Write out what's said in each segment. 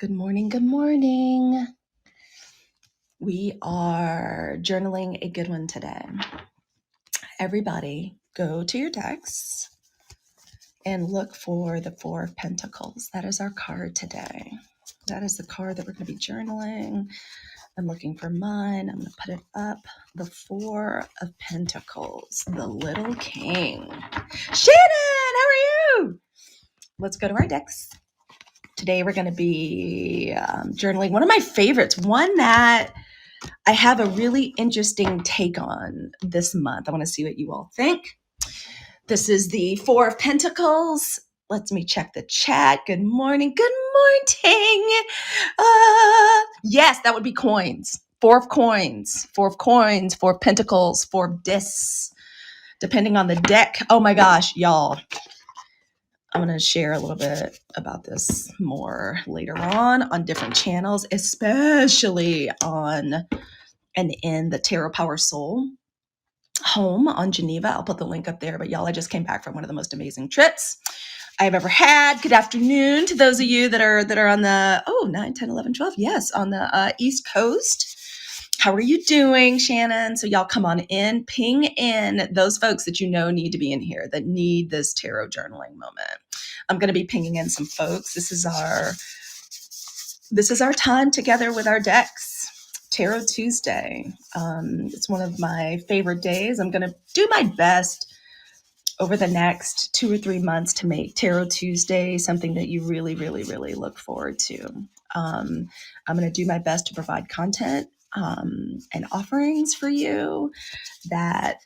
Good morning. Good morning. We are journaling a good one today. Everybody, go to your decks and look for the Four of Pentacles. That is our card today. That is the card that we're going to be journaling. I'm looking for mine. I'm going to put it up. The Four of Pentacles, the Little King. Shannon, how are you? Let's go to our decks. Today we're going to be journaling one of my favorites, one that I have a really interesting take on this month. I want to see what you all think. This is the Four of Pentacles. Let me check the chat. Good morning. Good morning. Yes, that would be coins. Four of coins. Four of coins. Four of Pentacles. Four of discs. Depending on the deck. Oh my gosh, y'all. I'm going to share a little bit about this more later on different channels, especially on and in the Tarot Power Soul home on Geneva. I'll put the link up there. But y'all, I just came back from one of the most amazing trips I've ever had. Good afternoon to those of you that are on the 9, 10, 11, 12. Yes, on the East Coast. How are you doing, Shannon? So y'all come on in, ping in those folks that you know need to be in here, that need this tarot journaling moment. I'm going to be pinging in some folks. This is our time together with our decks. Tarot Tuesday. It's one of my favorite days. I'm going to do my best over the next 2 or 3 months to make Tarot Tuesday something that you really, really, really look forward to. I'm going to do my best to provide content and offerings for you that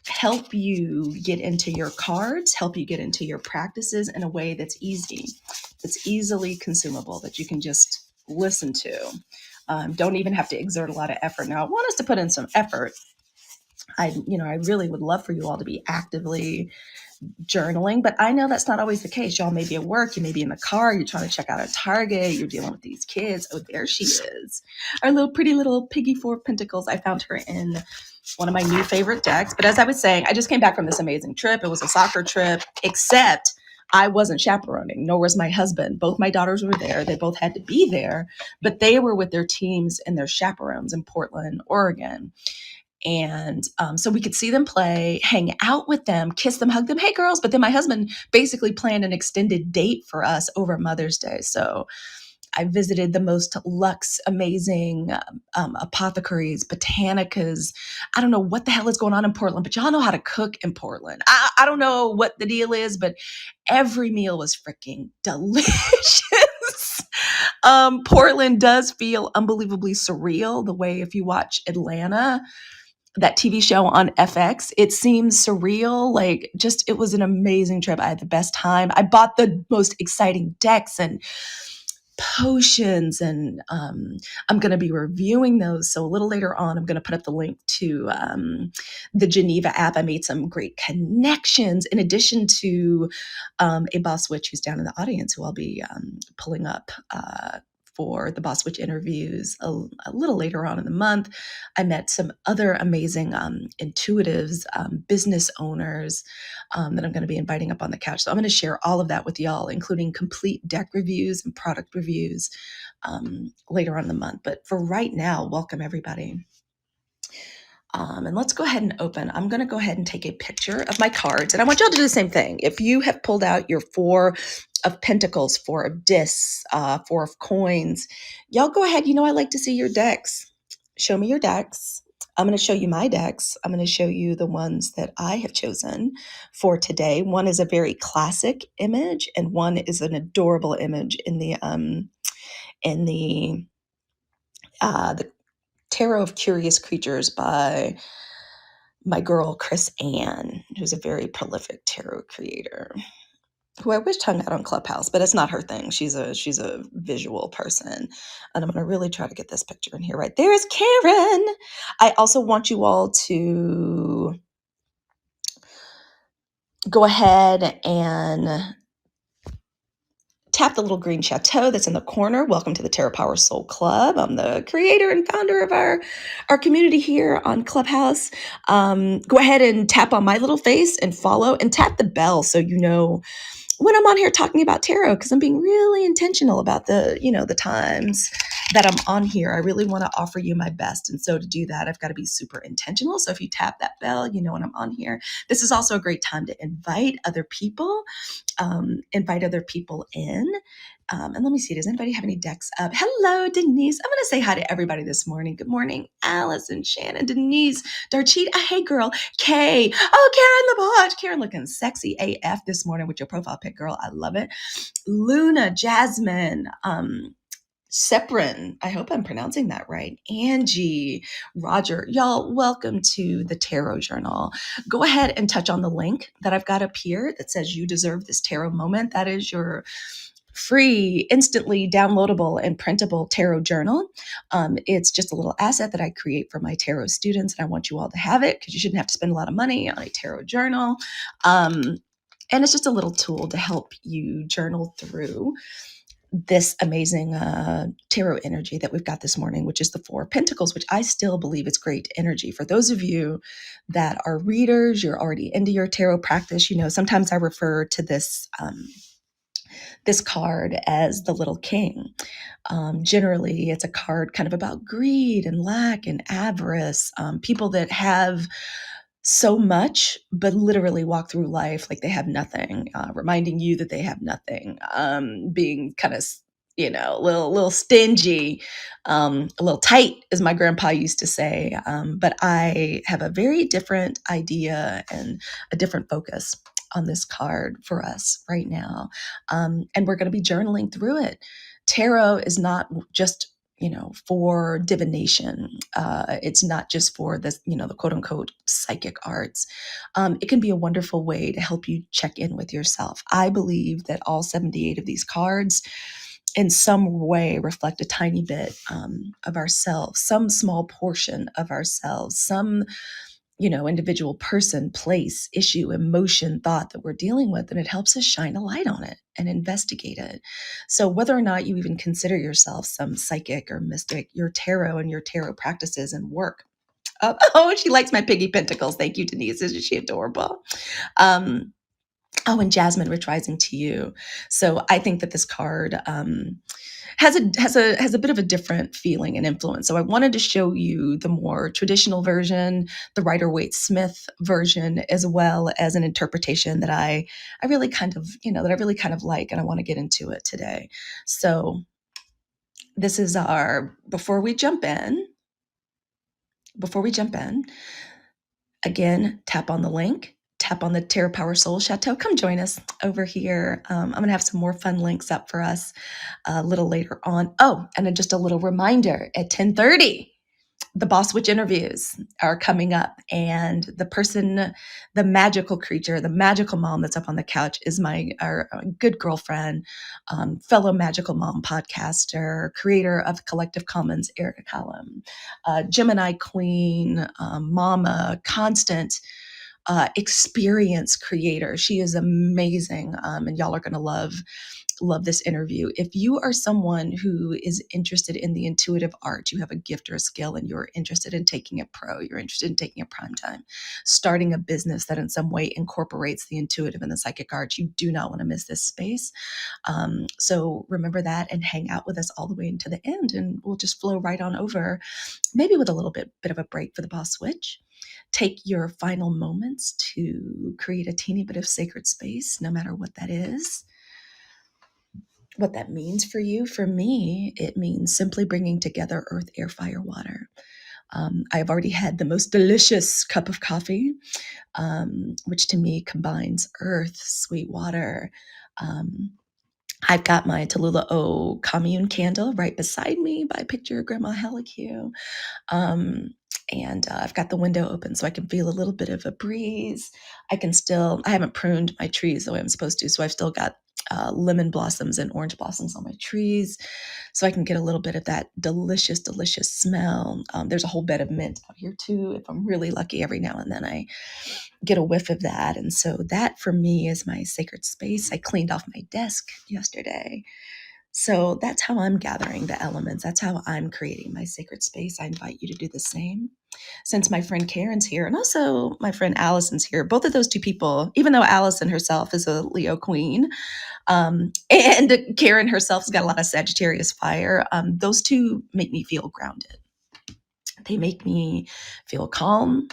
help you get into your cards, help you get into your practices in a way that's easy, that's easily consumable, that you can just listen to. Don't even have to exert a lot of effort. Now, I want us to put in some effort. I really would love for you all to be actively journaling, but I know that's not always the case. Y'all may be at work, you may be in the car, you're trying to check out a Target, you're dealing with these kids. Oh, there she is. Our pretty little piggy Four of Pentacles. I found her in one of my new favorite decks. But as I was saying, I just came back from this amazing trip. It was a soccer trip, except I wasn't chaperoning, nor was my husband. Both my daughters were there. They both had to be there, but they were with their teams and their chaperones in Portland, Oregon. And so we could see them play, hang out with them, kiss them, hug them. Hey, girls. But then my husband basically planned an extended date for us over Mother's Day. So I visited the most luxe, amazing apothecaries, botanicas. I don't know what the hell is going on in Portland, but y'all know how to cook in Portland. I don't know what the deal is, but every meal was freaking delicious. Portland does feel unbelievably surreal, the way if you watch Atlanta, that TV show on FX, it seems surreal. Like, just, it was an amazing trip. I had the best time. I bought the most exciting decks and potions, and I'm going to be reviewing those. So a little later on, I'm going to put up the link to the Geneva app. I made some great connections in addition to a boss witch who's down in the audience, who I'll be pulling up for the Boss Witch interviews a little later on in the month. I met some other amazing intuitives, business owners that I'm going to be inviting up on the couch. So I'm going to share all of that with y'all, including complete deck reviews and product reviews later on in the month. But for right now, welcome everybody. And let's go ahead and open. I'm going to go ahead and take a picture of my cards. And I want y'all to do the same thing. If you have pulled out your Four of Pentacles, Four of discs, Four of coins, y'all go ahead. I like to see your decks. Show me your decks. I'm going to show you my decks. I'm going to show you the ones that I have chosen for today. One is a very classic image, and one is an adorable image in the Tarot of Curious Creatures by my girl, Chris Ann, who's a very prolific tarot creator, who I wish hung out on Clubhouse, but it's not her thing. She's a visual person. And I'm going to really try to get this picture in here. Right there is Karen. I also want you all to go ahead and tap the litgo green chateau that's in the corner. Welcome to the Tarot Power Soul Club. I'm the creator and founder of our community here on Clubhouse. Go ahead and tap on my little face and follow, and tap the bell so you know when I'm on here talking about tarot, because I'm being really intentional about the times that I'm on here. I really want to offer you my best. And so to do that, I've got to be super intentional. So if you tap that bell, when I'm on here. This is also a great time to invite other people, in. And let me see, does anybody have any decks up? Hello, Denise. I'm going to say hi to everybody this morning. Good morning, Allison, Shannon, Denise, Darchita. Hey, girl. Kay. Oh, Karen LaBodge. Karen looking sexy AF this morning with your profile pic, girl. I love it. Luna, Jasmine, Seprin, I hope I'm pronouncing that right. Angie, Roger, y'all, welcome to the Tarot Journal. Go ahead and touch on the link that I've got up here that says you deserve this tarot moment. That is your free, instantly downloadable and printable tarot journal. It's just a little asset that I create for my tarot students, and I want you all to have it because you shouldn't have to spend a lot of money on a tarot journal. And it's just a little tool to help you journal through this amazing tarot energy that we've got this morning, which is the Four of Pentacles, which I still believe is great energy. For those of you that are readers, you're already into your tarot practice, sometimes I refer to this card as the Little King. Generally, it's a card kind of about greed and lack and avarice, people that have so much, but literally walk through life like they have nothing, reminding you that they have nothing, being kind of, little stingy, a little tight, as my grandpa used to say. But I have a very different idea and a different focus on this card for us right now. And we're going to be journaling through it. Tarot is not just for divination. It's not just for this, the quote unquote psychic arts. It can be a wonderful way to help you check in with yourself. I believe that all 78 of these cards in some way reflect a tiny bit of ourselves, some small portion of ourselves, some individual person, place, issue, emotion, thought that we're dealing with, and it helps us shine a light on it and investigate it. So whether or not you even consider yourself some psychic or mystic, your tarot and your tarot practices and work. Oh, she likes my piggy pentacles. Thank you, Denise. Isn't she adorable? And Jasmine, rich rising to you. So I think that this card has a bit of a different feeling and influence. So I wanted to show you the more traditional version, the Rider-Waite-Smith version, as well as an interpretation that I really kind of like, and I want to get into it today. So this is before we jump in, again, tap on the link, tap on the Tarot Power Soul Chateau. Come join us over here. I'm going to have some more fun links up for us a little later on. Oh, and just a little reminder, at 10:30, the Boss Witch interviews are coming up, and the magical creature, the magical mom that's up on the couch is our good girlfriend, fellow magical mom podcaster, creator of Collective Commons, Erica Callum, Gemini queen, mama, constant experience creator. She is amazing, and y'all are going to love this interview. If you are someone who is interested in the intuitive art, you have a gift or a skill and you're interested in taking it pro, you're interested in taking it prime time, starting a business that in some way incorporates the intuitive and the psychic arts, you do not want to miss this space. So remember that and hang out with us all the way into the end, and we'll just flow right on over, maybe with a little bit of a break for the Boss Switch. Take your final moments to create a teeny bit of sacred space, no matter what that is. What that means for you. For me, it means simply bringing together earth, air, fire, water. I've already had the most delicious cup of coffee, which to me combines earth, sweet water. I've got my Tallulah O commune candle right beside me by picture of Grandma HALICUE. And I've got the window open so I can feel a little bit of a breeze. I haven't pruned my trees the way I'm supposed to, so I've still got lemon blossoms and orange blossoms on my trees, so I can get a little bit of that delicious, delicious smell. There's a whole bed of mint out here too. If I'm really lucky, every now and then I get a whiff of that. And so that for me is my sacred space. I cleaned off my desk yesterday. So that's how I'm gathering the elements. That's how I'm creating my sacred space. I invite you to do the same. Since my friend Karen's here and also my friend Allison's here, both of those two people, even though Allison herself is a Leo queen, and Karen herself has got a lot of Sagittarius fire, those two make me feel grounded. They make me feel calm.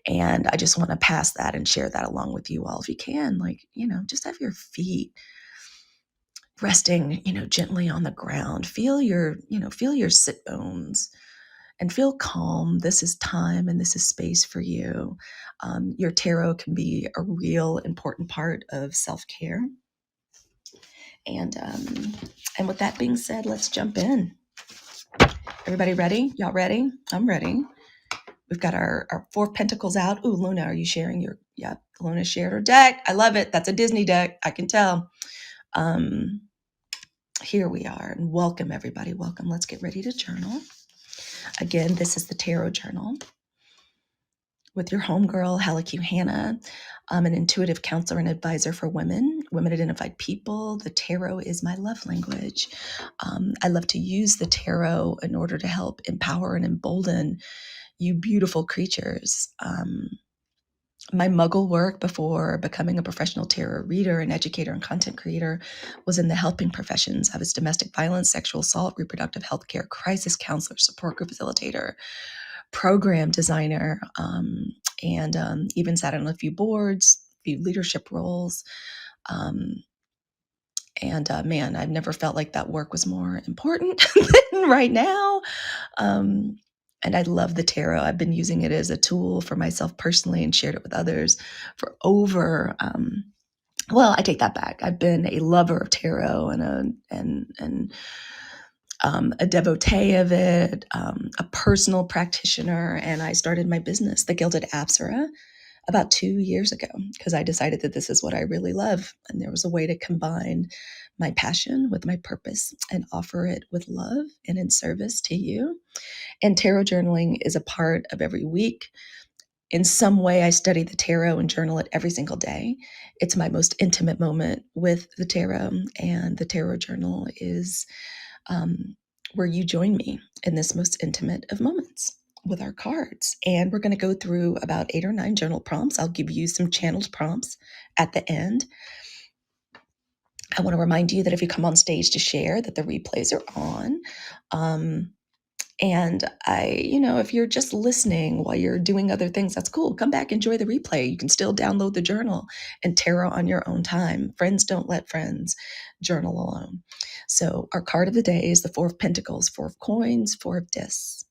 And I just want to pass that and share that along with you all if you can. Like, just have your feet resting, gently on the ground. Feel your sit bones and feel calm. This is time and this is space for you. Your tarot can be a real important part of self-care. And with that being said, let's jump in. Everybody ready? Y'all ready? I'm ready. We've got our Four of Pentacles out. Ooh, Luna, are you sharing your... Yep, Luna shared her deck. I love it. That's a Disney deck. I can tell. Here we are. And welcome, everybody. Welcome. Let's get ready to journal. Again, this is the Tarot Journal with your homegirl, HALICUE Hannah. I'm an intuitive counselor and advisor for women identified people. The tarot is my love language. I love to use the tarot in order to help empower and embolden you beautiful creatures. My muggle work before becoming a professional tarot reader and educator and content creator was in the helping professions. I was domestic violence, sexual assault, reproductive health care, crisis counselor, support group facilitator, program designer, and even sat on a few boards, a few leadership roles. Man, I've never felt like that work was more important than right now. And I love the tarot. I've been using it as a tool for myself personally and shared it with others for over. Well, I take that back. I've been a lover of tarot and a devotee of it, a personal practitioner, and I started my business, The Gilded Apsara, about 2 years ago because I decided that this is what I really love, and there was a way to combine my passion with my purpose and offer it with love and in service to you. And tarot journaling is a part of every week. In some way, I study the tarot and journal it every single day. It's my most intimate moment with the tarot, and the tarot journal is where you join me in this most intimate of moments with our cards. And we're going to go through about 8 or 9 journal prompts. I'll give you some channeled prompts at the end. I want to remind you that if you come on stage to share, that the replays are on. And if you're just listening while you're doing other things, that's cool. Come back, enjoy the replay. You can still download the journal and tarot on your own time. Friends don't let friends journal alone. So our card of the day is the Four of Pentacles, Four of Coins, Four of Discs.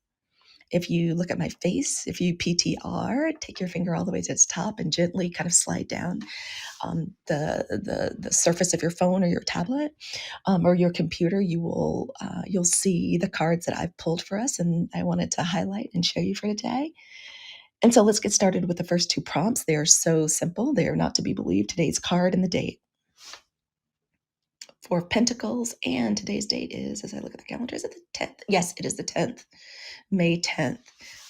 If you look at my face, if you PTR, take your finger all the way to its top and gently kind of slide down the surface of your phone or your tablet or your computer, you'll see the cards that I've pulled for us, and I wanted to highlight and show you for today. And so let's get started with the first 2 prompts. They are so simple. They are not to be believed. Today's card and the date. Four of Pentacles, and today's date is, as I look at the calendar, is it the 10th? Yes, it is the 10th, May 10th.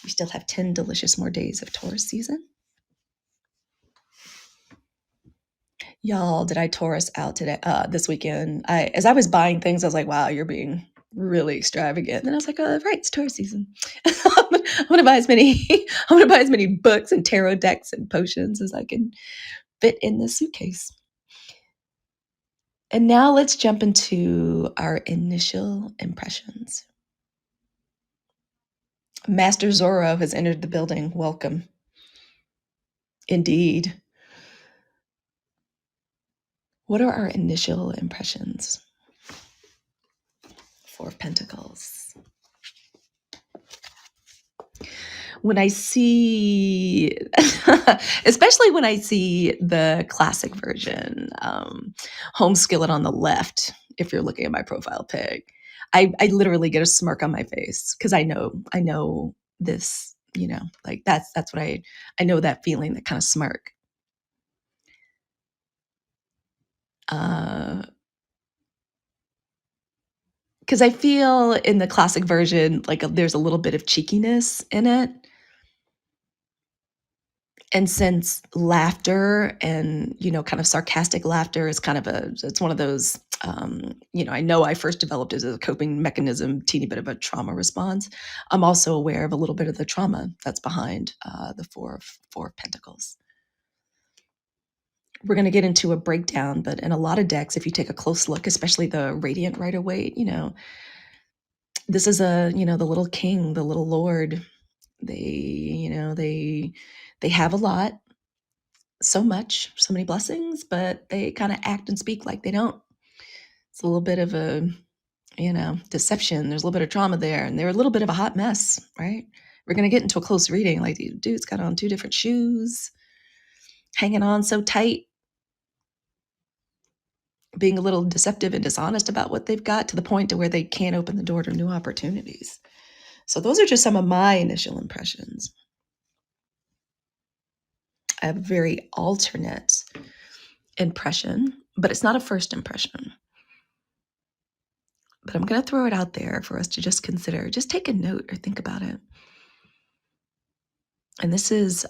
We still have 10 delicious more days of Taurus season. Y'all, did I Taurus out today? This weekend? As I was buying things, I was like, "Wow, you're being really extravagant." And then I was like, "Oh, right, it's Taurus season. I'm gonna buy as many. I'm gonna buy as many books and tarot decks and potions as I can fit in this suitcase." And now let's jump into our initial impressions. Master Zorro has entered the building. Welcome. Indeed. What are our initial impressions? Four of Pentacles. When I see, especially when I see the classic version, home skillet on the left, if you're looking at my profile pic, I literally get a smirk on my face because I know this, like that's what I know, that feeling, that kind of smirk. Because I feel in the classic version, like there's a little bit of cheekiness in it. And since laughter and, kind of sarcastic laughter is kind of it's one of those I know I first developed it as a coping mechanism, teeny bit of a trauma response. I'm also aware of a little bit of the trauma that's behind the Four of Pentacles. We're going to get into a breakdown, but in a lot of decks, if you take a close look, especially the Radiant Rider-Waite, this is the little king, the little lord. They have a lot, so much, so many blessings, but they kind of act and speak like they don't. It's a little bit of a deception. There's a little bit of trauma there, and they're a little bit of a hot mess, right? We're going to get into a close reading. Like, the dude's got on two different shoes, hanging on so tight, being a little deceptive and dishonest about what they've got to the point to where they can't open the door to new opportunities. So those are just some of my initial impressions. I have a very alternate impression, but it's not a first impression. But I'm going to throw it out there for us to just consider. Just take a note or think about it. And this is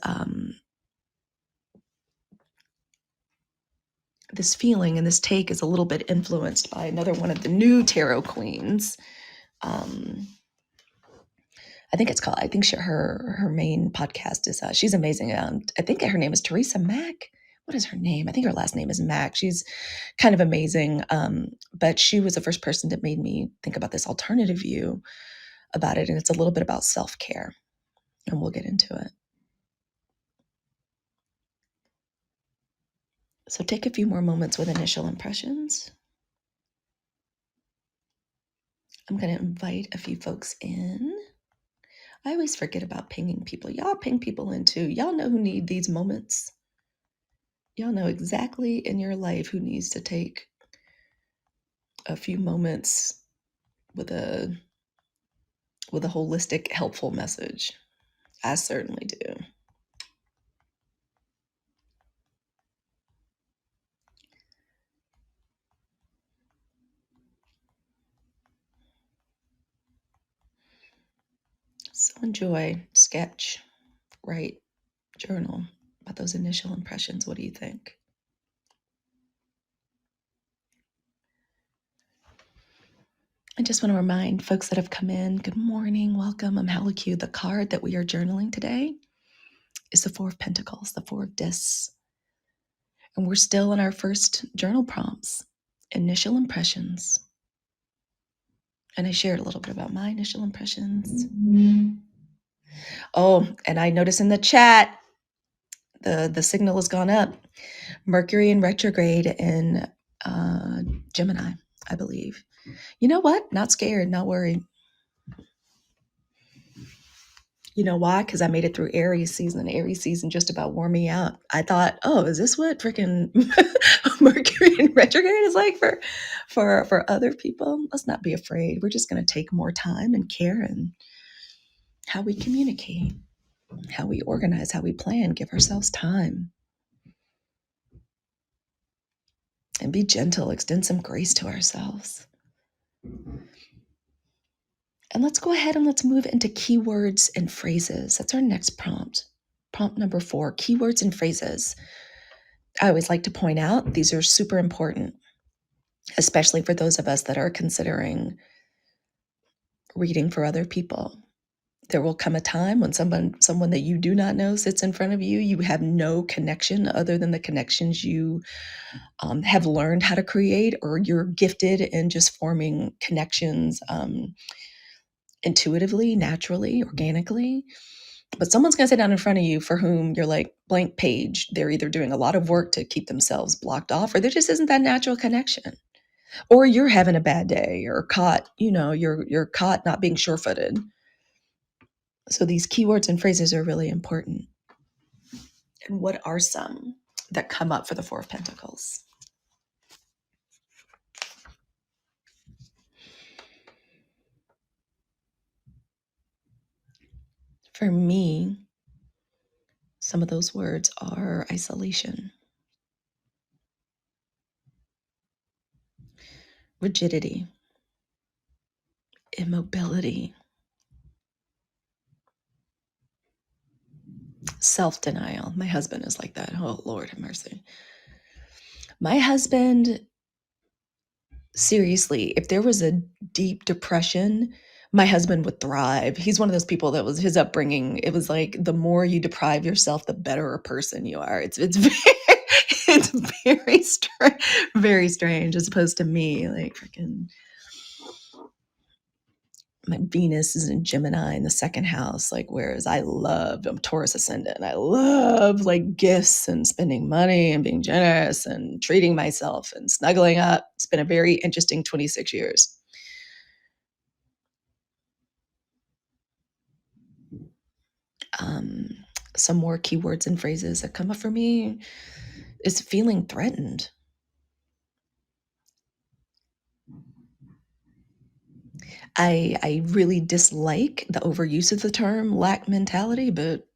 this feeling and this take is a little bit influenced by another one of the new tarot queens. I think her main podcast is, she's amazing. I think her name is Teresa Mack. What is her name? I think her last name is Mack. She's kind of amazing. But she was the first person that made me think about this alternative view about it. And it's a little bit about self-care, and we'll get into it. So take a few more moments with initial impressions. I'm going to invite a few folks in. I always forget about pinging people. Y'all ping people in too. Y'all know who need these moments. Y'all know exactly in your life who needs to take a few moments with a holistic, helpful message. I certainly do. So enjoy, sketch, write, journal about those initial impressions. What do you think? I just want to remind folks that have come in, good morning, welcome. I'm HALICUE. The card that we are journaling today is the Four of Pentacles, the Four of Discs. And we're still in our first journal prompts, initial impressions. And I shared a little bit about my initial impressions. Oh, and I noticed in the chat, the signal has gone up. Mercury in retrograde in Gemini, I believe. You know what? Not scared, not worried. You know why? Because I made it through Aries season. Aries season just about wore me out. I thought, oh, is this what freaking Mercury in retrograde is like for other people? Let's not be afraid. We're just going to take more time and care in how we communicate, how we organize, how we plan, give ourselves time. And be gentle, extend some grace to ourselves. And let's go ahead and let's move into keywords and phrases. That's our next prompt. Prompt number 4, keywords and phrases. I always like to point out these are super important, especially for those of us that are considering reading for other people. There will come a time when someone that you do not know sits in front of you. You have no connection other than the connections you have learned how to create, or you're gifted in just forming connections intuitively, naturally, organically. But someone's going to sit down in front of you for whom you're like blank page. They're either doing a lot of work to keep themselves blocked off, or there just isn't that natural connection. Or you're having a bad day, or caught, you're caught not being sure-footed. So these keywords and phrases are really important. And what are some that come up for the Four of Pentacles? For me, some of those words are isolation, rigidity, immobility, self-denial. My husband is like that. Oh, Lord have mercy. My husband seriously, if there was a deep depression, my husband would thrive. He's one of those people that was his upbringing. It was like the more you deprive yourself, the better a person you are. It's very, it's very strange as opposed to me, like freaking my Venus is in Gemini in the second house, like whereas I'm Taurus ascendant. I love like gifts and spending money and being generous and treating myself and snuggling up. It's been a very interesting 26 years. Um, some more keywords and phrases that come up for me is feeling threatened. I really dislike the overuse of the term lack mentality, but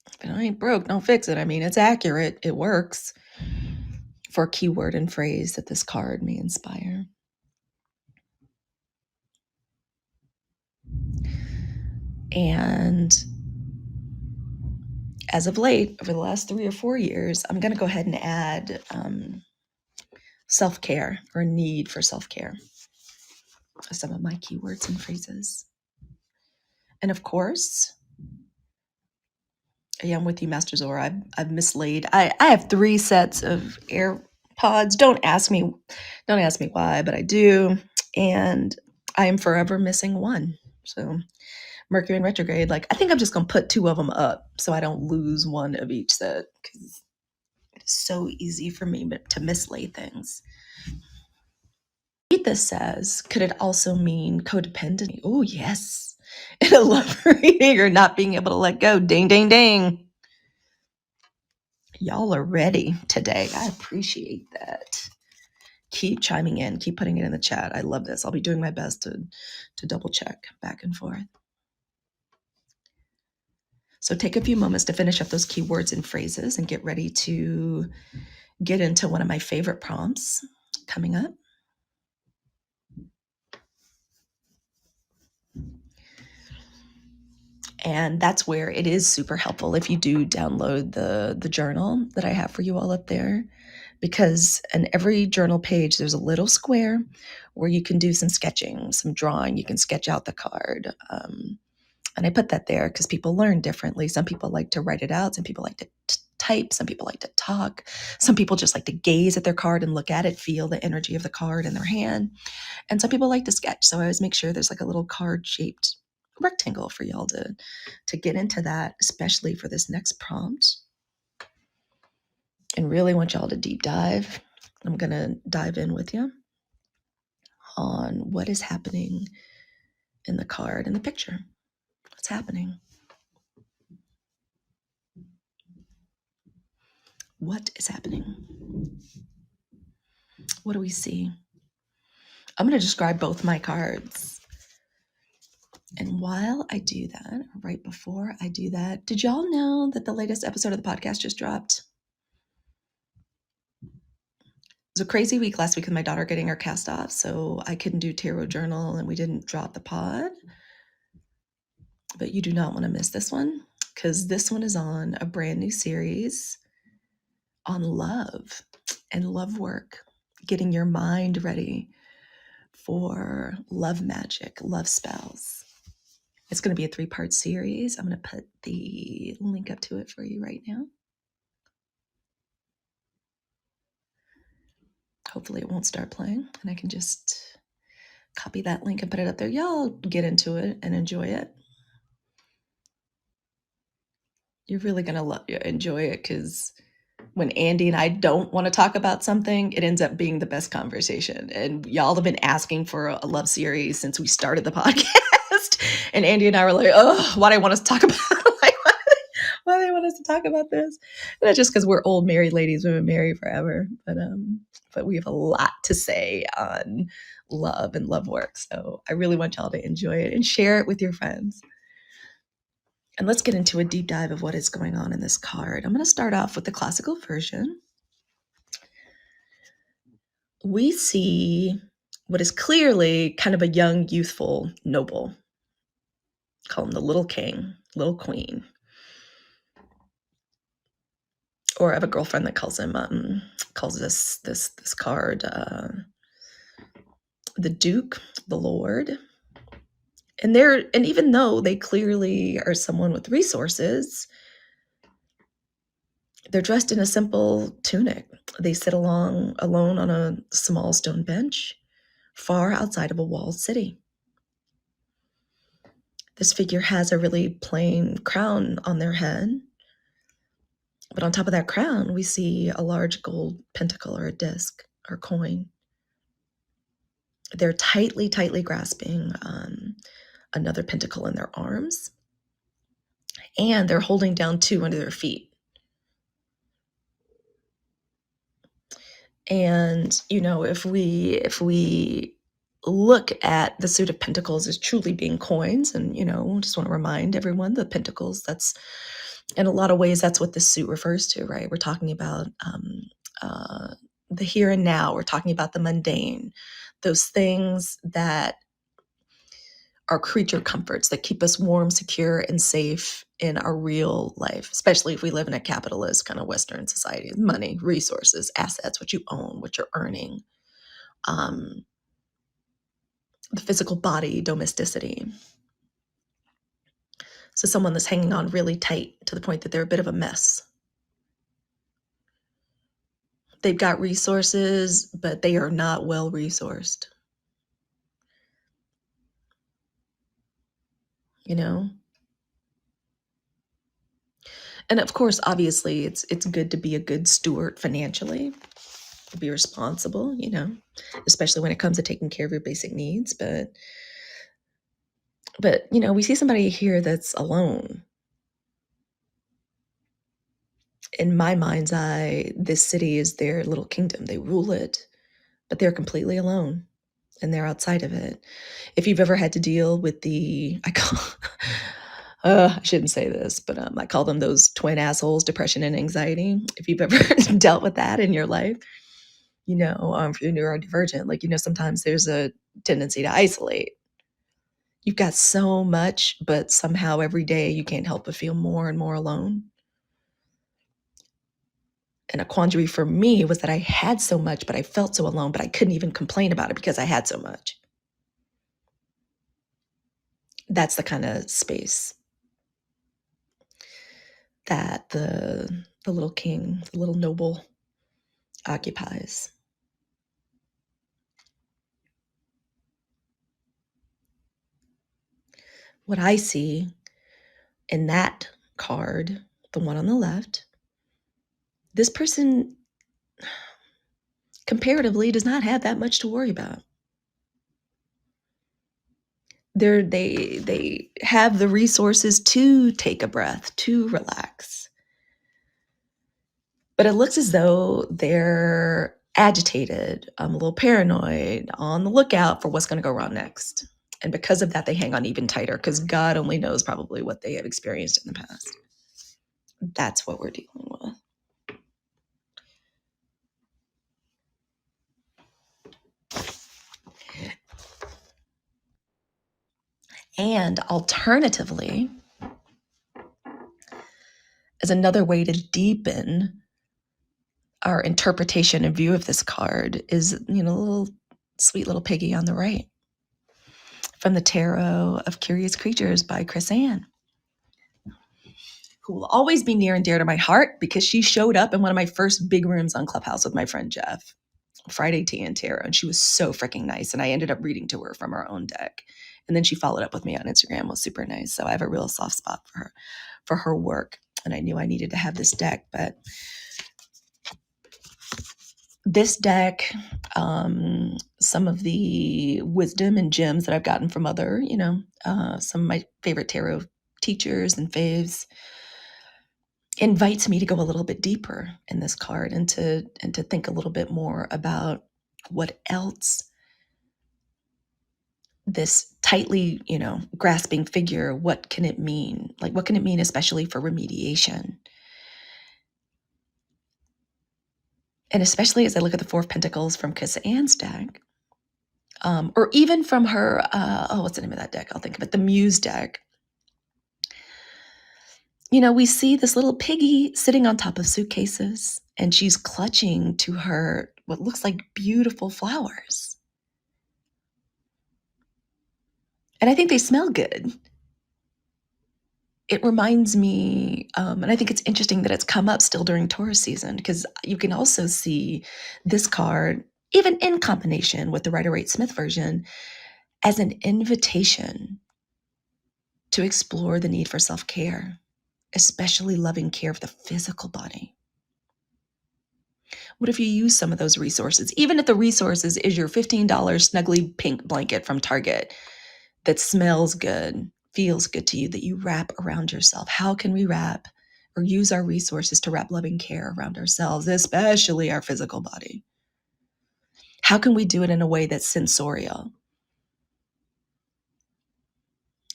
if it ain't broke, don't fix it. I mean, it's accurate. It works for a keyword and phrase that this card may inspire. And as of late, over the last 3 or 4 years, I'm going to go ahead and add self-care or need for self-care as some of my keywords and phrases. And of course, yeah, I'm with you, Master Zora. I've mislaid. I have 3 sets of AirPods. Don't ask me why, but I do. And I am forever missing one. So Mercury in retrograde, like I think I'm just gonna put 2 of them up so I don't lose one of each set because it's so easy for me to mislay things. This says, could it also mean codependent? Oh, yes. In a love reading or not being able to let go. Ding, ding, ding. Y'all are ready today. I appreciate that. Keep chiming in. Keep putting it in the chat. I love this. I'll be doing my best to double check back and forth. So take a few moments to finish up those keywords and phrases and get ready to get into one of my favorite prompts coming up. And that's where it is super helpful if you do download the journal that I have for you all up there, because in every journal page, there's a little square where you can do some sketching, some drawing. You can sketch out the card. And I put that there because people learn differently. Some people like to write it out. Some people like to type. Some people like to talk. Some people just like to gaze at their card and look at it, feel the energy of the card in their hand. And some people like to sketch. So I always make sure there's like a little card shaped rectangle for y'all to get into that, especially for this next prompt. And really want y'all to deep dive. I'm going to dive in with you on what is happening in the card and the picture. What's happening? What is happening? What do we see? I'm going to describe both my cards. And while I do that, right before I do that, did y'all know that the latest episode of the podcast just dropped? It was a crazy week last week with my daughter getting her cast off, so I couldn't do tarot journal and we didn't drop the pod. But you do not want to miss this one because this one is on a brand new series on love and love work, getting your mind ready for love magic, love spells. It's going to be a 3-part series. I'm going to put the link up to it for you right now. Hopefully it won't start playing and I can just copy that link and put it up there. Y'all get into it and enjoy it. You're really going to enjoy it because when Andy and I don't want to talk about something, it ends up being the best conversation. And y'all have been asking for a love series since we started the podcast. And Andy and I were like, oh, why do I want us to talk about like, why do they want us to talk about this? And that's just because we're old married ladies. We've been married forever. But we have a lot to say on love and love work. So I really want y'all to enjoy it and share it with your friends. And let's get into a deep dive of what is going on in this card. I'm going to start off with the classical version. We see what is clearly kind of a young, youthful noble. Call him the little king, little queen. Or I have a girlfriend that calls him, calls this card the Duke, the Lord. And even though they clearly are someone with resources, they're dressed in a simple tunic. They sit alone on a small stone bench, far outside of a walled city. This figure has a really plain crown on their head, but on top of that crown, we see a large gold pentacle or a disc or coin. They're tightly grasping another pentacle in their arms, and they're holding down two under their feet. And, if we look at the suit of pentacles as truly being coins, and, just want to remind everyone, the pentacles, that's, in a lot of ways, that's what this suit refers to, right? We're talking about the here and now. We're talking about the mundane, those things that are creature comforts that keep us warm, secure, and safe in our real life, especially if we live in a capitalist kind of Western society. Money, resources, assets, what you own, what you're earning, the physical body, domesticity. So someone that's hanging on really tight to the point that they're a bit of a mess. They've got resources, but they are not well resourced. And of course, obviously, it's good to be a good steward financially, be responsible, especially when it comes to taking care of your basic needs. But we see somebody here that's alone. In my mind's eye, this city is their little kingdom. They rule it, but they're completely alone and they're outside of it. If you've ever had to deal with I shouldn't say this, but I call them those twin assholes, depression and anxiety. If you've ever dealt with that in your life, if you're neurodivergent, sometimes there's a tendency to isolate. You've got so much, but somehow every day you can't help but feel more and more alone. And a quandary for me was that I had so much, but I felt so alone, but I couldn't even complain about it because I had so much. That's the kind of space that the little king, the little noble occupies. What I see in that card, the one on the left, this person comparatively does not have that much to worry about. They have the resources to take a breath, to relax. But it looks as though they're agitated, a little paranoid, on the lookout for what's going to go wrong next. And because of that, they hang on even tighter because God only knows probably what they have experienced in the past. That's what we're dealing with. And alternatively, as another way to deepen our interpretation and view of this card is, a little sweet little piggy on the right from the Tarot of Curious Creatures by Chris Ann, who will always be near and dear to my heart because she showed up in one of my first big rooms on Clubhouse with my friend Jeff, Friday Tea and Tarot, and she was so freaking nice. And I ended up reading to her from her own deck. And then she followed up with me on Instagram, was super nice. So I have a real soft spot for her work. And I knew I needed to have this deck, but this deck, some of the wisdom and gems that I've gotten from other, some of my favorite tarot teachers and faves, invites me to go a little bit deeper in this card and to think a little bit more about what else this tightly, grasping figure, what can it mean? Like, what can it mean, especially for remediation? And especially as I look at the Four of Pentacles from Chris Ann's deck, or even from her, what's the name of that deck? I'll think of it, the Muse deck. We see this little piggy sitting on top of suitcases, and she's clutching to her what looks like beautiful flowers. And I think they smell good. It reminds me, and I think it's interesting that it's come up still during Taurus season, because you can also see this card, even in combination with the Rider-Waite-Smith version, as an invitation to explore the need for self-care, especially loving care of the physical body. What if you use some of those resources, even if the resources is your $15 snuggly pink blanket from Target that smells good, feels good to you, that you wrap around yourself? How can we wrap or use our resources to wrap loving care around ourselves, especially our physical body? How can we do it in a way that's sensorial?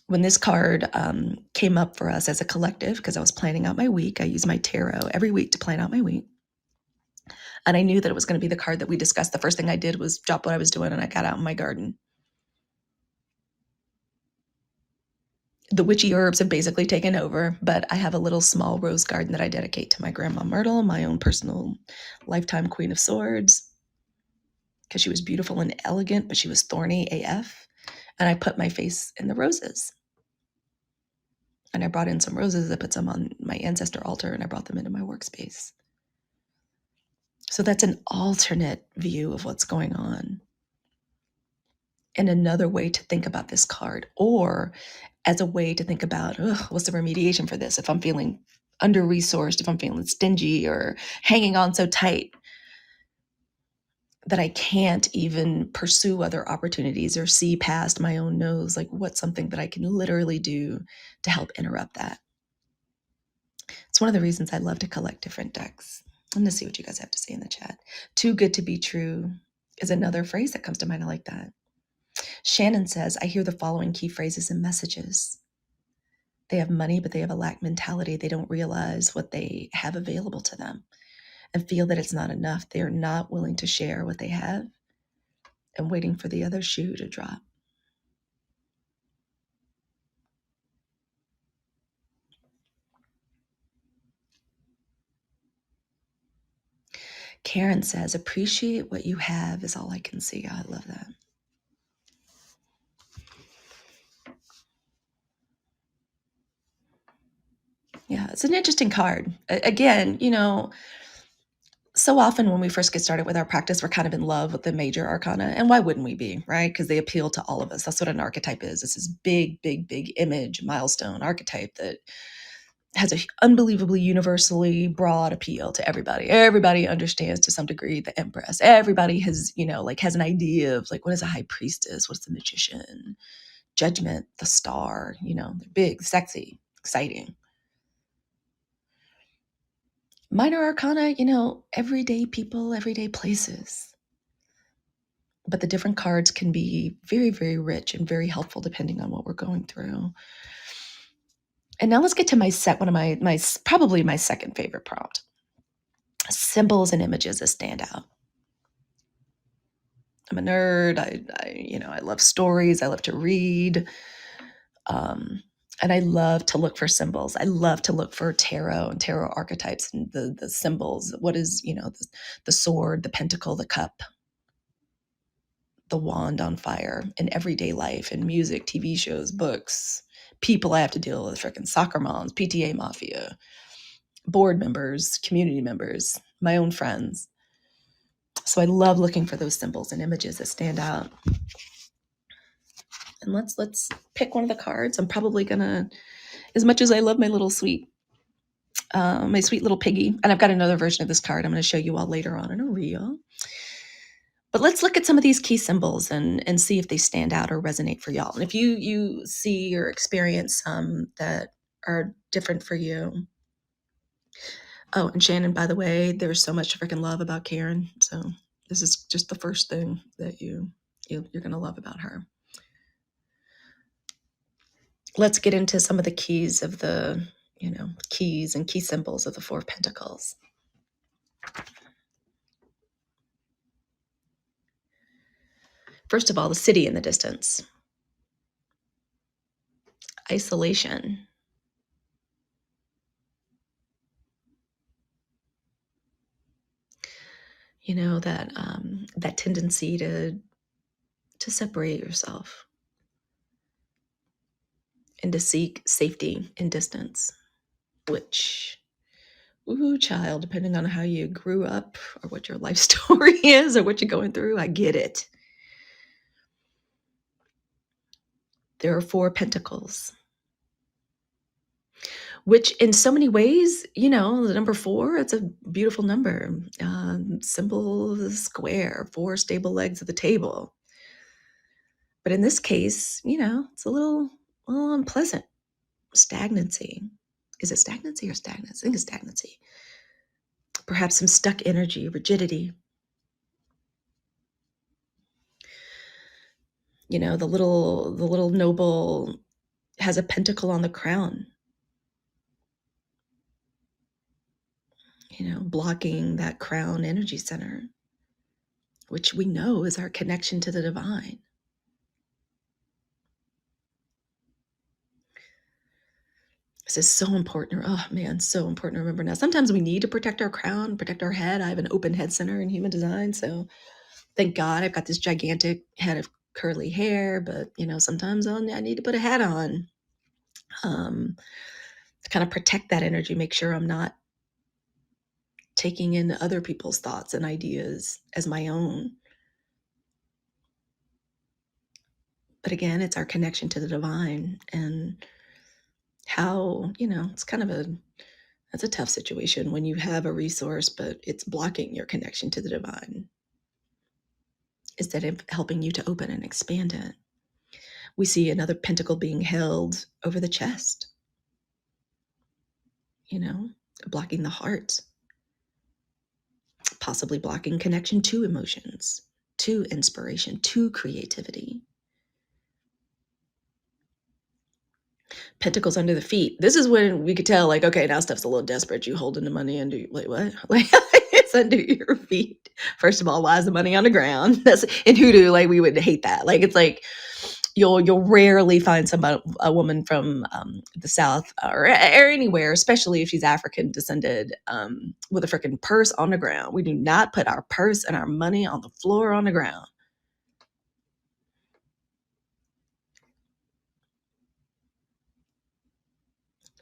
When this card came up for us as a collective, because I was planning out my week, I use my tarot every week to plan out my week. And I knew that it was going to be the card that we discussed. The first thing I did was drop what I was doing and I got out in my garden. The witchy herbs have basically taken over, but I have a little small rose garden that I dedicate to my grandma Myrtle, my own personal lifetime Queen of Swords, because she was beautiful and elegant, but she was thorny AF. And I put my face in the roses. And I brought in some roses. I put some on my ancestor altar and I brought them into my workspace. So that's an alternate view of what's going on. And another way to think about this card, or as a way to think about, what's the remediation for this? If I'm feeling under-resourced, if I'm feeling stingy or hanging on so tight that I can't even pursue other opportunities or see past my own nose, like what's something that I can literally do to help interrupt that? It's one of the reasons I love to collect different decks. I'm going to see what you guys have to say in the chat. Too good to be true is another phrase that comes to mind. I like that. Shannon says, I hear the following key phrases and messages. They have money, but they have a lack mentality. They don't realize what they have available to them and feel that it's not enough. They are not willing to share what they have and waiting for the other shoe to drop. Karen says, appreciate what you have is all I can see. I love that. Yeah, it's an interesting card. Again, so often when we first get started with our practice, we're kind of in love with the major arcana. And why wouldn't we be, right? Because they appeal to all of us. That's what an archetype is. It's this big, big, big image, milestone archetype that has an unbelievably universally broad appeal to everybody. Everybody understands to some degree the Empress. Everybody has, has an idea of like, what is a high priestess? What's the magician? Judgment, the star, they're big, sexy, exciting. Minor arcana, everyday people, everyday places. But the different cards can be very, very rich and very helpful depending on what we're going through. And now let's get to one of my probably my second favorite prompt. Symbols and images that stand out. I'm a nerd. I love stories. I love to read. And I love to look for symbols. I love to look for tarot and tarot archetypes and the symbols. What is, the sword, the pentacle, the cup, the wand on fire in everyday life, in music, TV shows, books, people I have to deal with, freaking soccer moms, PTA mafia, board members, community members, my own friends. So I love looking for those symbols and images that stand out. And let's pick one of the cards. I'm probably gonna, as much as I love my sweet little piggy, and I've got another version of this card I'm going to show you all later on in a reel. But let's look at some of these key symbols and see if they stand out or resonate for y'all. And if you see or experience some that are different for you. Oh, and Shannon, by the way, there's so much to freaking love about Karen. So this is just the first thing that you're going to love about her. Let's get into some of the keys of the, keys and key symbols of the Four of Pentacles. First of all, the city in the distance. Isolation. That tendency to separate yourself. and to seek safety and distance, which, ooh, child, depending on how you grew up or what your life story is or what you're going through, I get it. There are Four of Pentacles, which in so many ways, the number four, it's a beautiful number. Simple, square, four stable legs at the table. But in this case, it's a little unpleasant. Stagnancy. Is it stagnancy or stagnancy? I think it's stagnancy. Perhaps some stuck energy, rigidity. The little noble has a pentacle on the crown, blocking that crown energy center, which we know is our connection to the divine. This is so important. Oh man, so important to remember. Now, sometimes we need to protect our crown, protect our head. I have an open head center in human design, so thank God I've got this gigantic head of curly hair. But sometimes I need to put a hat on to kind of protect that energy, make sure I'm not taking in other people's thoughts and ideas as my own. But again, it's our connection to the divine, and how, it's kind of that's a tough situation when you have a resource, but it's blocking your connection to the divine instead of helping you to open and expand it. We see another pentacle being held over the chest, blocking the heart, possibly blocking connection to emotions, to inspiration, to creativity. Pentacles under the feet. This is when we could tell, like, okay, now stuff's a little desperate. You holding the money under, wait, what? Like, it's under your feet. First of all, why is the money on the ground? That's in hoodoo. Like, we would hate that. Like, it's like you'll rarely find a woman from the South or anywhere, especially if she's African descended, with a freaking purse on the ground. We do not put our purse and our money on the floor on the ground.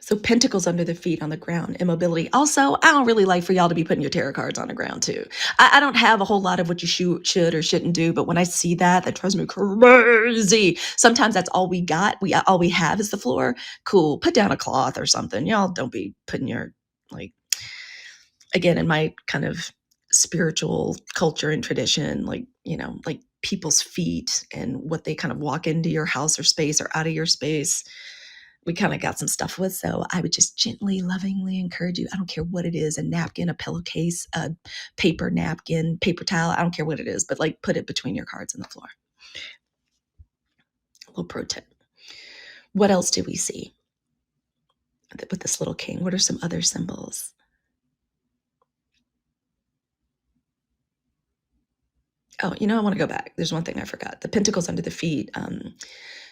So pentacles under the feet on the ground, immobility. Also, I don't really like for y'all to be putting your tarot cards on the ground too. I don't have a whole lot of what you should or shouldn't do, but when I see that drives me crazy. Sometimes that's all we got. All we have is the floor. Cool. Put down a cloth or something. Y'all don't be putting your, like, again, in my kind of spiritual culture and tradition, like people's feet and what they kind of walk into your house or space or out of your space, we kind of got some stuff with. So I would just gently, lovingly encourage you. I don't care what it is, a napkin, a pillowcase, a paper napkin, paper towel. I don't care what it is, but like put it between your cards on the floor. A little pro tip. What else do we see with this little king? What are some other symbols? Oh, I want to go back. There's one thing I forgot. The pentacles under the feet.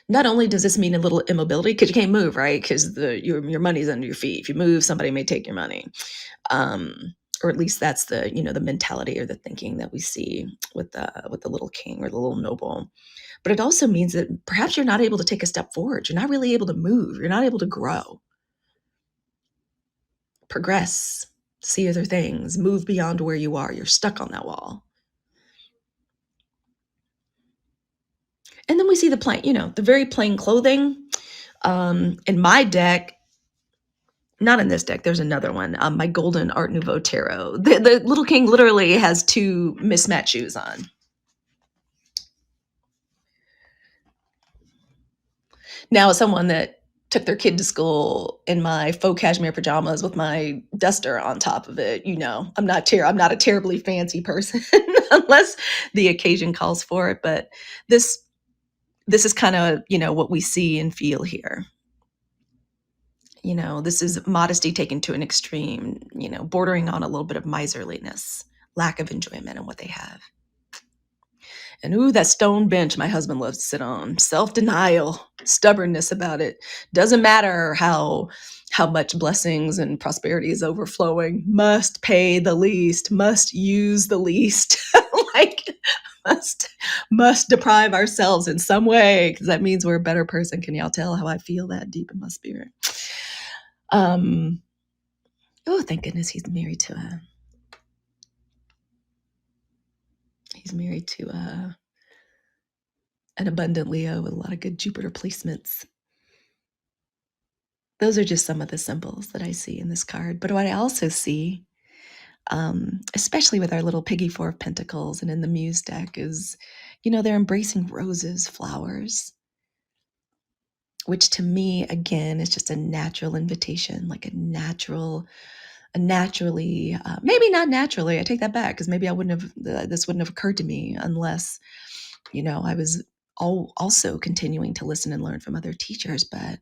Not only does this mean a little immobility, because you can't move, right? Because your money's under your feet. If you move, somebody may take your money. Or at least that's the mentality or the thinking that we see with the little king or the little noble. But it also means that perhaps you're not able to take a step forward. You're not really able to move. You're not able to grow, progress, see other things, move beyond where you are. You're stuck on that wall. And then we see the plain, the very plain clothing. In my deck, not in this deck, there's another one, my Golden Art Nouveau Tarot. The little king literally has two mismatched shoes on. Now, as someone that took their kid to school in my faux cashmere pajamas with my duster on top of it, I'm not a terribly fancy person unless the occasion calls for it. But this is kind of, what we see and feel here. This is modesty taken to an extreme, bordering on a little bit of miserliness, lack of enjoyment in what they have. And ooh, that stone bench my husband loves to sit on. Self-denial, stubbornness about it. Doesn't matter how much blessings and prosperity is overflowing. Must pay the least, must use the least. Like, must deprive ourselves in some way, because that means we're a better person. Can y'all tell how I feel that deep in my spirit? Oh, thank goodness he's married to an abundant Leo with a lot of good Jupiter placements. Those are just some of the symbols that I see in this card. But what I also see, especially with our little piggy Four of Pentacles and in the Muse deck, is, they're embracing roses, flowers, which to me, again, is just a natural invitation, like a naturally, maybe not naturally. I take that back, because maybe this wouldn't have occurred to me unless, I was also continuing to listen and learn from other teachers. But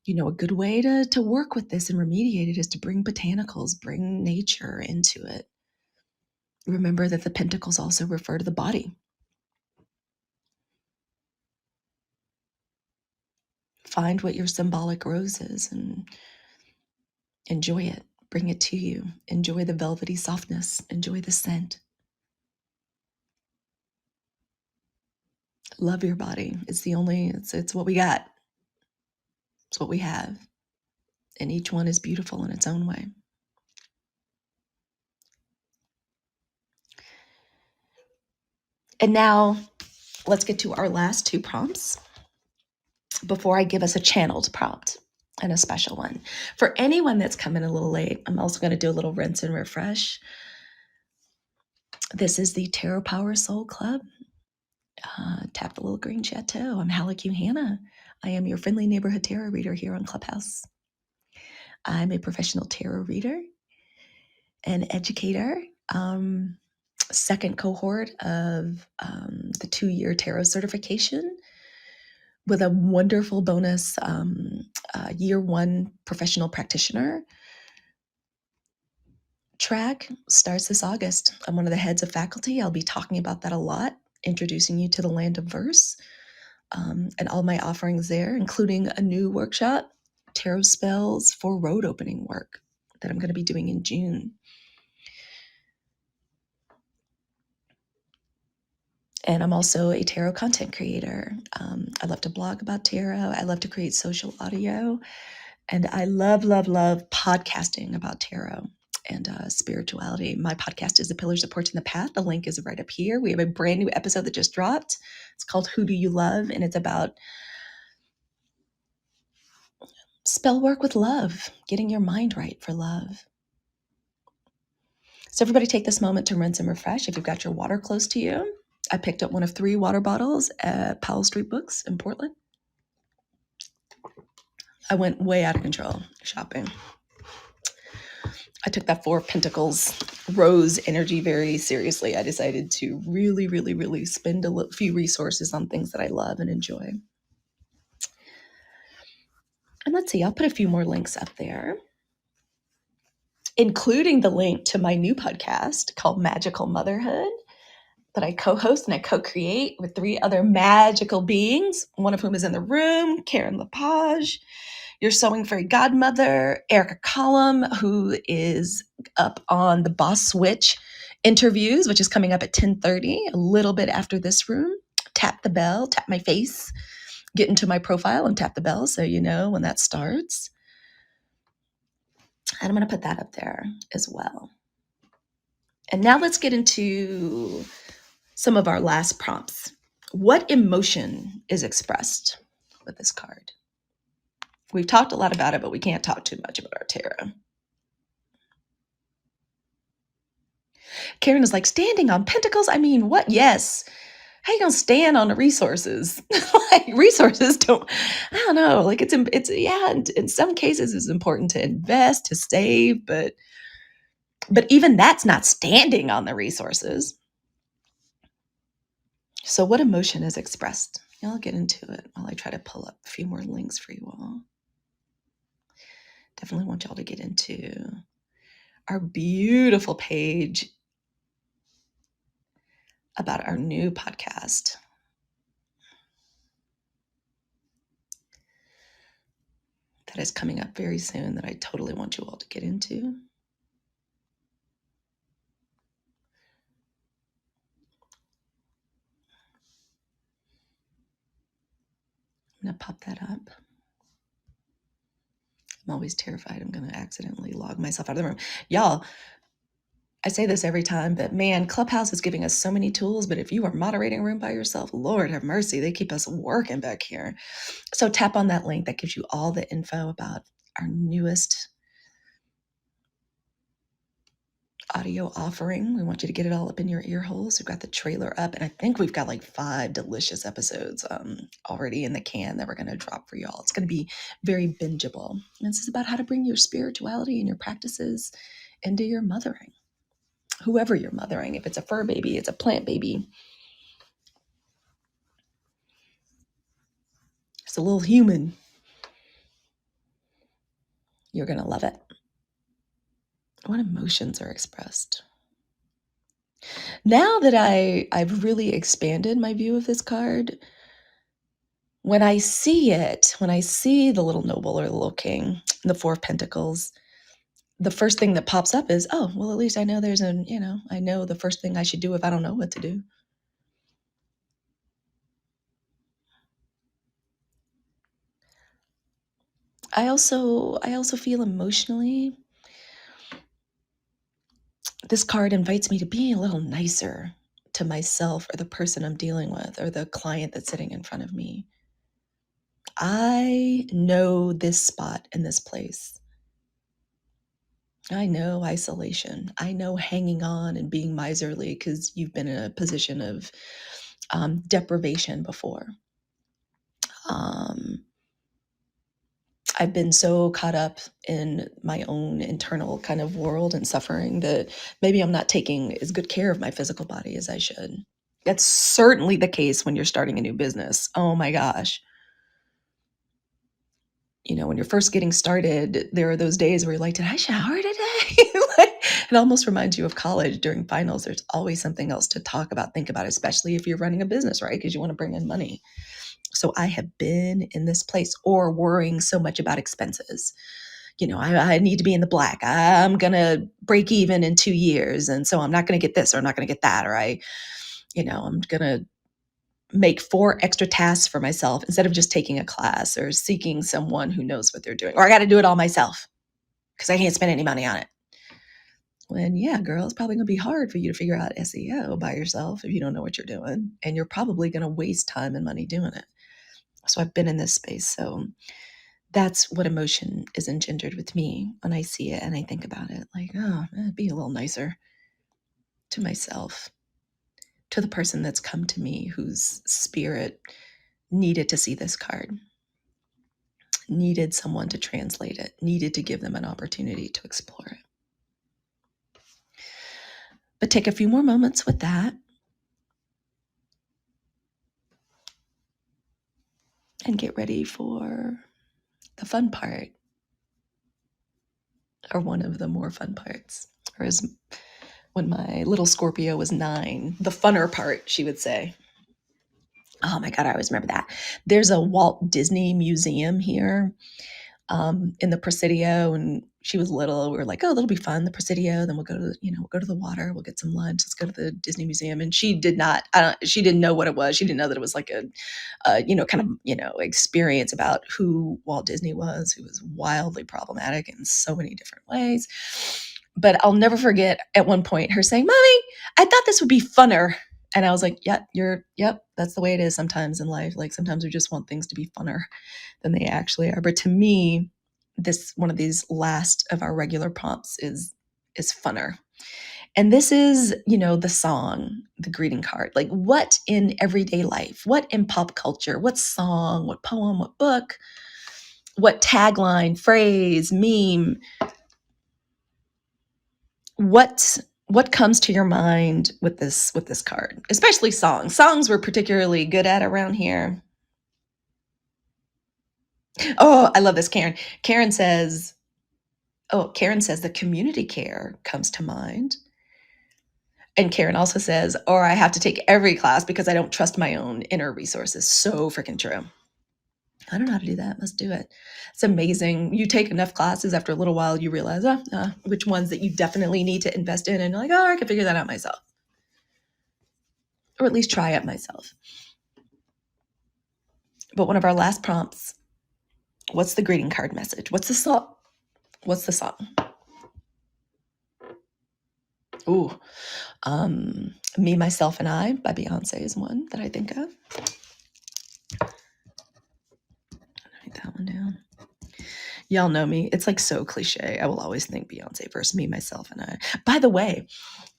a good way to work with this and remediate it is to bring botanicals, bring nature into it. Remember that the pentacles also refer to the body. Find what your symbolic rose is and enjoy it. Bring it to you. Enjoy the velvety softness. Enjoy the scent. Love your body. It's what we got. It's what we have. And each one is beautiful in its own way. And now let's get to our last two prompts before I give us a channeled prompt and a special one. For anyone that's coming a little late, I'm also going to do a little rinse and refresh. This is the Tarot Power Soul Club. Tap the little green chateau. I'm HALICUE Hannah. I am your friendly neighborhood tarot reader here on Clubhouse. I'm a professional tarot reader and educator. Second cohort of the 2-year tarot certification, with a wonderful bonus year 1 professional practitioner track. Starts this August. I'm one of the heads of faculty. I'll be talking about that a lot, introducing you to the land of verse, and all my offerings there, including a new workshop, tarot spells for road opening work, that I'm going to be doing in June. And I'm also a tarot content creator. I love to blog about tarot. I love to create social audio. And I love, love, love podcasting about tarot and spirituality. My podcast is The Pillars Supporting the Path. The link is right up here. We have a brand new episode that just dropped. It's called Who Do You Love? And it's about spell work with love, getting your mind right for love. So everybody take this moment to rinse and refresh. If you've got your water close to you, I picked up one of 3 water bottles at Powell Street Books in Portland. I went way out of control shopping. I took that Four of Pentacles rose energy very seriously. I decided to really, really, really spend a few resources on things that I love and enjoy. And let's see, I'll put a few more links up there, including the link to my new podcast called Magical Motherhood, that I co-host and I co-create with 3 other magical beings, one of whom is in the room, Karen Lepage, your Sewing Fairy Godmother, Erica Collum, who is up on the Boss Switch interviews, which is coming up at 10:30, a little bit after this room. Tap the bell, tap my face, get into my profile and tap the bell so you know when that starts. And I'm going to put that up there as well. And now let's get into some of our last prompts. What emotion is expressed with this card? We've talked a lot about it, but we can't talk too much about our tarot. Karen is like, standing on pentacles? I mean, what? Yes. How you gonna stand on the resources? Like, resources don't, I don't know. Like, it's yeah, in some cases it's important to invest, to save, but even that's not standing on the resources. So what emotion is expressed? I'll get into it while I try to pull up a few more links for you all. Definitely want y'all to get into our beautiful page about our new podcast. That is coming up very soon, that I totally want you all to get into. going to pop that up. I'm always terrified I'm going to accidentally log myself out of the room. Y'all, I say this every time, but man, Clubhouse is giving us so many tools. But if you are moderating a room by yourself, Lord have mercy, they keep us working back here. So tap on that link that gives you all the info about our newest audio offering. We want you to get it all up in your ear holes. We've got the trailer up, and I think we've got like 5 delicious episodes already in the can that we're going to drop for y'all. It's going to be very bingeable. And this is about how to bring your spirituality and your practices into your mothering. Whoever you're mothering, if it's a fur baby, it's a plant baby, it's a little human, you're going to love it. What emotions are expressed? Now that I've really expanded my view of this card, when I see it, when I see the little noble or the little king, the Four of Pentacles, the first thing that pops up is, oh, well, at least I know I know the first thing I should do if I don't know what to do. I also feel emotionally, this card invites me to be a little nicer to myself or the person I'm dealing with or the client that's sitting in front of me. I know this spot in this place. I know isolation. I know hanging on and being miserly because you've been in a position of deprivation before. I've been so caught up in my own internal kind of world and suffering that maybe I'm not taking as good care of my physical body as I should. That's certainly the case when you're starting a new business. Oh my gosh. You know, when you're first getting started, there are those days where you're like, did I shower today? It almost reminds you of college during finals. There's always something else to talk about, think about, especially if you're running a business, right? Because you want to bring in money. So I have been in this place, or worrying so much about expenses. You know, I need to be in the black. I'm going to break even in 2 years. And so I'm not going to get this, or I'm not going to get that. Or I'm going to make 4 extra tasks for myself instead of just taking a class or seeking someone who knows what they're doing. Or I got to do it all myself because I can't spend any money on it. When, yeah, girl, it's probably going to be hard for you to figure out SEO by yourself if you don't know what you're doing. And you're probably going to waste time and money doing it. So I've been in this space. So that's what emotion is engendered with me when I see it and I think about it. Like, oh, be a little nicer to myself, to the person that's come to me whose spirit needed to see this card, needed someone to translate it, needed to give them an opportunity to explore it. But take a few more moments with that. And get ready for the fun part, or one of the more fun parts. Or as when my little Scorpio was 9, the funner part, she would say. Oh my God, I always remember that. There's a Walt Disney Museum here in the Presidio, and she was little. We were like, oh, that'll be fun, the Presidio. Then we'll go to the water. We'll get some lunch. Let's go to the Disney Museum. And she did not, she didn't know what it was. She didn't know that it was like a experience about who Walt Disney was, who was wildly problematic in so many different ways. But I'll never forget at one point her saying, Mommy, I thought this would be funner. And I was like, yep, that's the way it is sometimes in life. Like sometimes we just want things to be funner than they actually are. But to me, this one of these last of our regular prompts is funner. And this is, the song, the greeting card. Like what in everyday life, what in pop culture, what song, what poem, what book, what tagline, phrase, meme, what comes to your mind with this card? Especially songs. Songs we're particularly good at around here. Oh, I love this, Karen. Karen says the community care comes to mind. And Karen also says, or I have to take every class because I don't trust my own inner resources. So freaking true. I don't know how to do that. Let's do it. It's amazing. You take enough classes, after a little while, you realize which ones that you definitely need to invest in. And you're like, I can figure that out myself. Or at least try it myself. But one of our last prompts, what's the greeting card message? What's the song? What's the song? Ooh, Me, Myself, and I by Beyonce is one that I think of. Write that one down. Y'all know me. It's like so cliche. I will always think Beyonce first, me, myself, and I. By the way,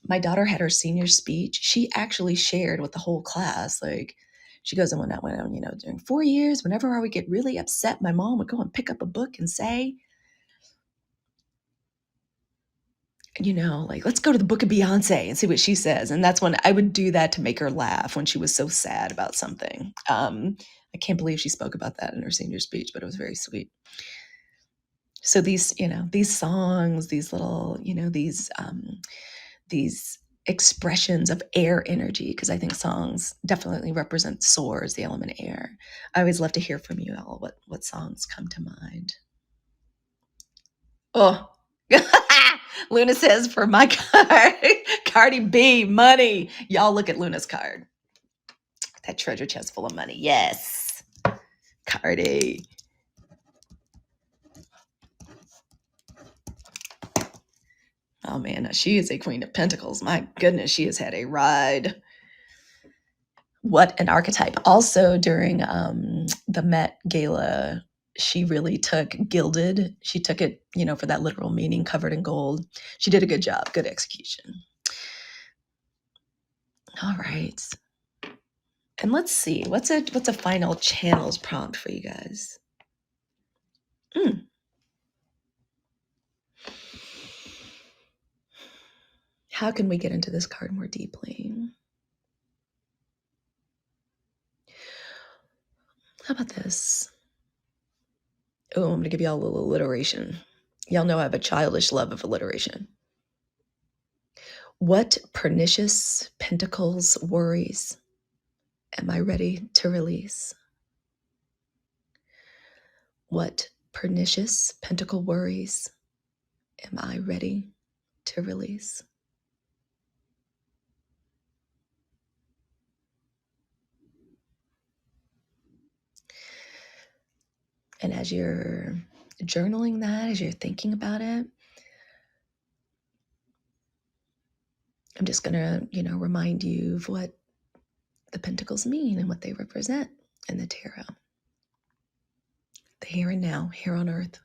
my daughter had her senior speech. She actually shared with the whole class, like, she goes, and when I went on, during 4 years, whenever I would get really upset, my mom would go and pick up a book and say, like, let's go to the book of Beyonce and see what she says. And that's when I would do that to make her laugh when she was so sad about something. I can't believe she spoke about that in her senior speech, but it was very sweet. So these songs, these little, these expressions of air energy, because I think songs definitely represent soars, the element air. I always love to hear from you all what songs come to mind. Oh, Luna says for my card, Cardi B, money. Y'all look at Luna's card. That treasure chest full of money. Yes, Cardi. Oh man, she is a queen of pentacles. My goodness, she has had a ride. What an archetype. Also during the Met Gala, she really took gilded. She took it, for that literal meaning, covered in gold. She did a good job, good execution. All right. And let's see, what's a final channels prompt for you guys? How can we get into this card more deeply? How about this? Oh, I'm going to give y'all a little alliteration. Y'all know I have a childish love of alliteration. What pernicious pentacles worries am I ready to release? What pernicious pentacle worries am I ready to release? And as you're journaling that, as you're thinking about it, I'm just going to, remind you of what the pentacles mean and what they represent in the tarot. The here and now, here on earth.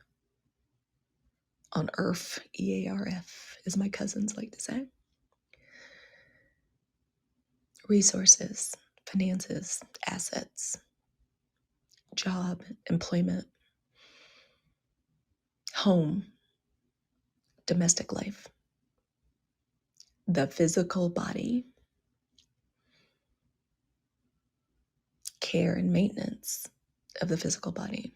On earth, EARF, as my cousins like to say. Resources, finances, assets, job, employment, home, domestic life, the physical body, care and maintenance of the physical body.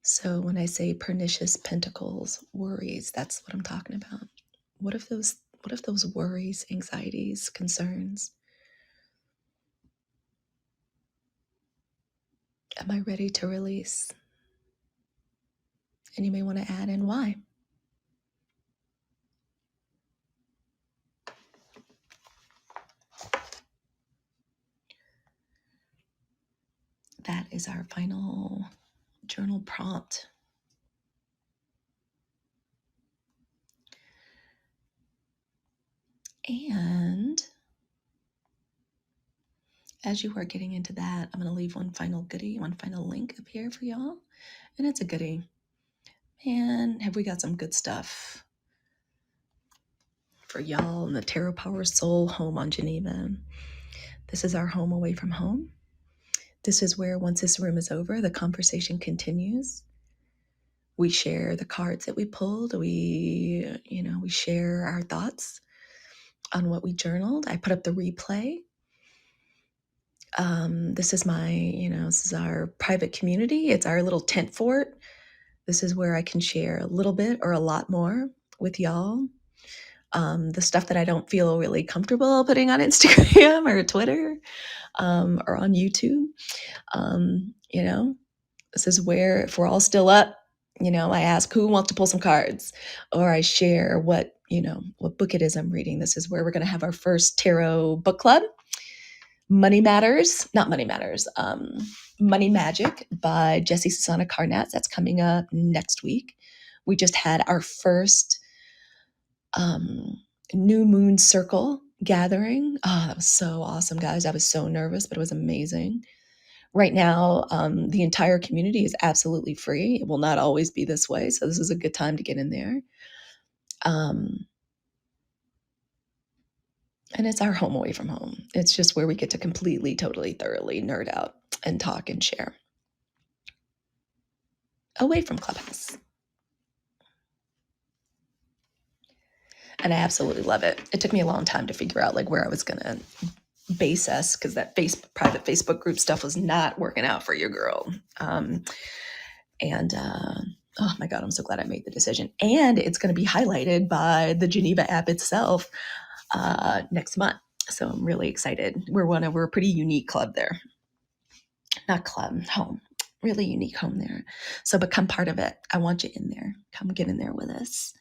So when I say pernicious pentacles, worries, that's what I'm talking about. What if those worries, anxieties, concerns, am I ready to release? And you may want to add in why. That is our final journal prompt. And as you are getting into that, I'm going to leave one final goodie, one final link up here for y'all. And it's a goodie. Man, have we got some good stuff for y'all in the Tarot Power Soul home on Geneva. This is our home away from home. This is where once this room is over, the conversation continues. We share the cards that we pulled. We share our thoughts on what we journaled. I put up the replay. This is this is our private community. It's our little tent fort. This is where I can share a little bit or a lot more with y'all. The stuff that I don't feel really comfortable putting on Instagram or Twitter or on YouTube. This is where, if we're all still up, I ask who wants to pull some cards, or I share what what book it is I'm reading. This is where we're going to have our first tarot book club. Money Matters, not Money Matters, Money Magic by Jessie Susanna Carnatz. That's coming up next week. We just had our first new moon circle gathering. Oh, that was so awesome, guys. I was so nervous, but it was amazing. Right now, the entire community is absolutely free. It will not always be this way. So this is a good time to get in there. And it's our home away from home. It's just where we get to completely, totally, thoroughly nerd out and talk and share away from Clubhouse. And I absolutely love it. It took me a long time to figure out where I was going to base us, because that private Facebook group stuff was not working out for your girl. Oh my God, I'm so glad I made the decision. And it's going to be highlighted by the Geneva app itself next month. So I'm really excited. We're a pretty unique club there. Not club, home. Really unique home there. So become part of it. I want you in there. Come get in there with us.